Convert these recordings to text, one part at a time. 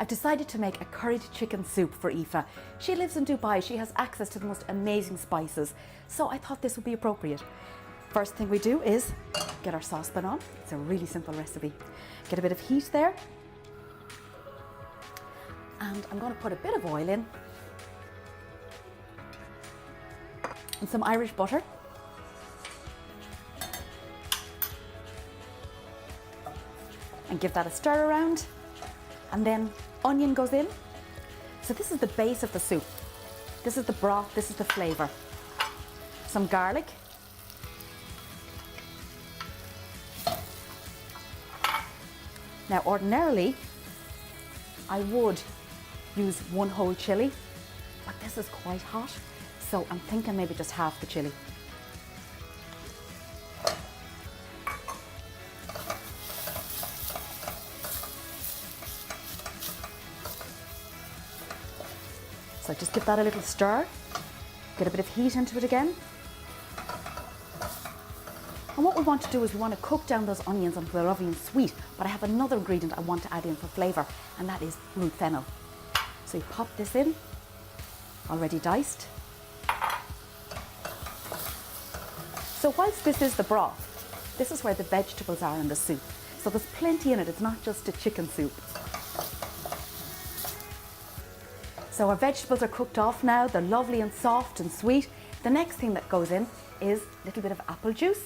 decided to make a curried chicken soup for Aoife. She lives in Dubai, she has access to the most amazing spices, so I thought this would be appropriate. First thing we do is get our saucepan on. It's a really simple recipe. Get a bit of heat there. And I'm going to put a bit of oil in. And some Irish butter. And give that a stir around. And then onion goes in. So this is the base of the soup. This is the broth, this is the flavour. Some garlic. Now ordinarily, I would use one whole chilli, but this is quite hot, so I'm thinking maybe just half the chilli. So just give that a little stir, get a bit of heat into it again. And what we want to do is we want to cook down those onions until they're lovely and sweet, but I have another ingredient I want to add in for flavour, and that is root fennel. So you pop this in, already diced. So whilst this is the broth, this is where the vegetables are in the soup. So there's plenty in it, it's not just a chicken soup. So our vegetables are cooked off now, they're lovely and soft and sweet. The next thing that goes in is a little bit of apple juice.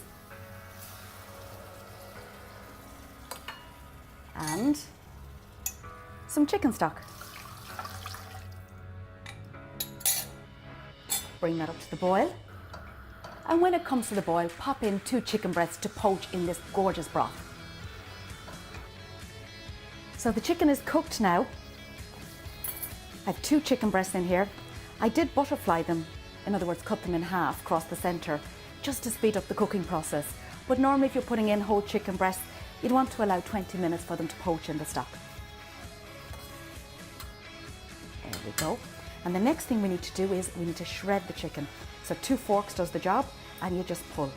And some chicken stock. Bring that up to the boil. And when it comes to the boil, pop in 2 chicken breasts to poach in this gorgeous broth. So the chicken is cooked now. I have 2 chicken breasts in here. I did butterfly them, in other words, cut them in half across the centre, just to speed up the cooking process. But normally if you're putting in whole chicken breasts, you'd want to allow 20 minutes for them to poach in the stock. There we go. And the next thing we need to do is we need to shred the chicken. So 2 forks does the job, and you just pull.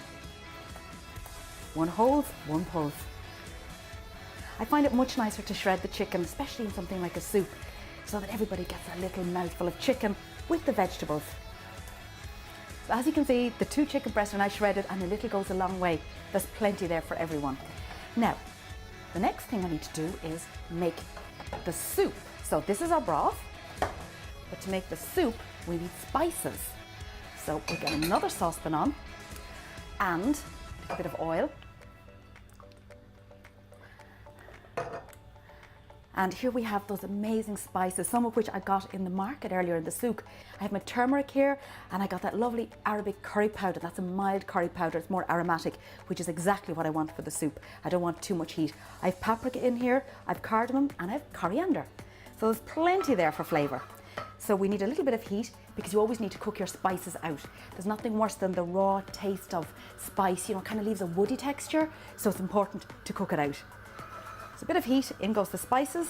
1 holds, 1 pulls. I find it much nicer to shred the chicken, especially in something like a soup, so that everybody gets a little mouthful of chicken with the vegetables. So as you can see, the 2 chicken breasts are now shredded, and a little goes a long way. There's plenty there for everyone. Now, the next thing I need to do is make the soup. So this is our broth, but to make the soup, we need spices. So we'll get another saucepan on and a bit of oil. And here we have those amazing spices, some of which I got in the market earlier in the souk. I have my turmeric here, and I got that lovely Arabic curry powder. That's a mild curry powder, it's more aromatic, which is exactly what I want for the soup. I don't want too much heat. I have paprika in here, I have cardamom, and I have coriander. So there's plenty there for flavour. So we need a little bit of heat, because you always need to cook your spices out. There's nothing worse than the raw taste of spice, you know, it kind of leaves a woody texture, so it's important to cook it out. So a bit of heat, in goes the spices.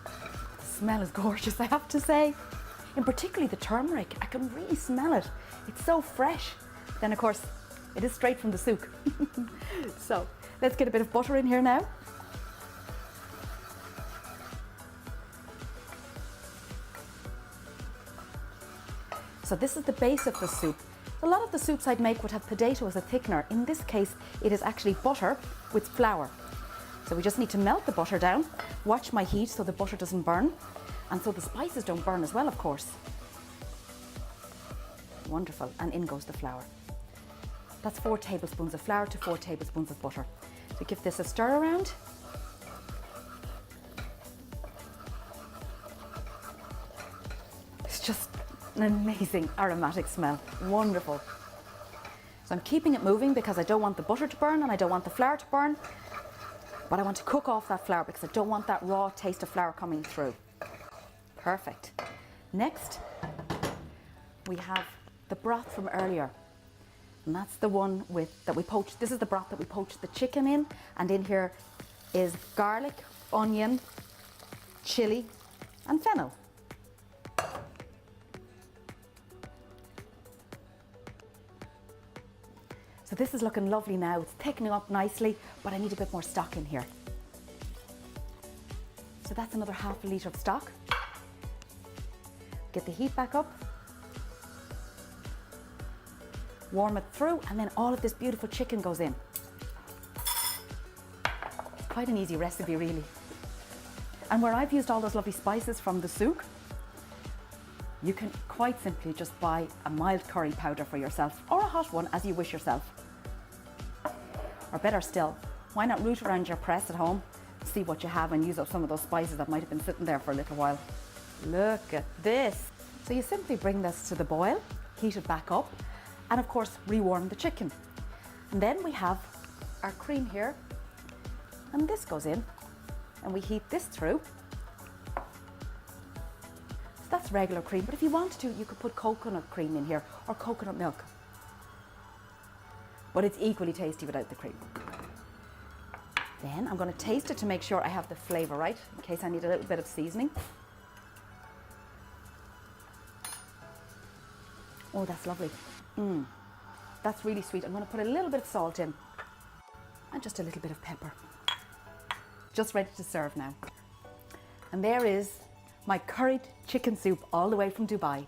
The smell is gorgeous, I have to say. And particularly the turmeric, I can really smell it. It's so fresh. Then of course, it is straight from the souk. So let's get a bit of butter in here now. So this is the base of the soup. A lot of the soups I'd make would have potato as a thickener. In this case, it is actually butter with flour. So we just need to melt the butter down, watch my heat so the butter doesn't burn, and so the spices don't burn as well, of course. Wonderful, and in goes the flour. That's 4 tablespoons of flour to 4 tablespoons of butter. So give this a stir around. It's just an amazing aromatic smell, wonderful. So I'm keeping it moving because I don't want the butter to burn and I don't want the flour to burn, but I want to cook off that flour because I don't want that raw taste of flour coming through. Perfect. Next, we have the broth from earlier, and that's the one that we poached. This is the broth that we poached the chicken in, and in here is garlic, onion, chilli, and fennel. So this is looking lovely now. It's thickening up nicely, but I need a bit more stock in here. So that's another half a litre of stock. Get the heat back up. Warm it through, and then all of this beautiful chicken goes in. Quite an easy recipe, really. And where I've used all those lovely spices from the souk, you can quite simply just buy a mild curry powder for yourself, or a hot one as you wish yourself. Or better still, why not root around your press at home, see what you have, and use up some of those spices that might have been sitting there for a little while. Look at this. So you simply bring this to the boil, heat it back up, and of course rewarm the chicken. And then we have our cream here, and this goes in, and we heat this through. So that's regular cream, but if you wanted to, you could put coconut cream in here, or coconut milk. But it's equally tasty without the cream. Then I'm going to taste it to make sure I have the flavour right, in case I need a little bit of seasoning. Oh, that's lovely. That's really sweet. I'm going to put a little bit of salt in, and just a little bit of pepper. Just ready to serve now. And there is my curried chicken soup all the way from Dubai.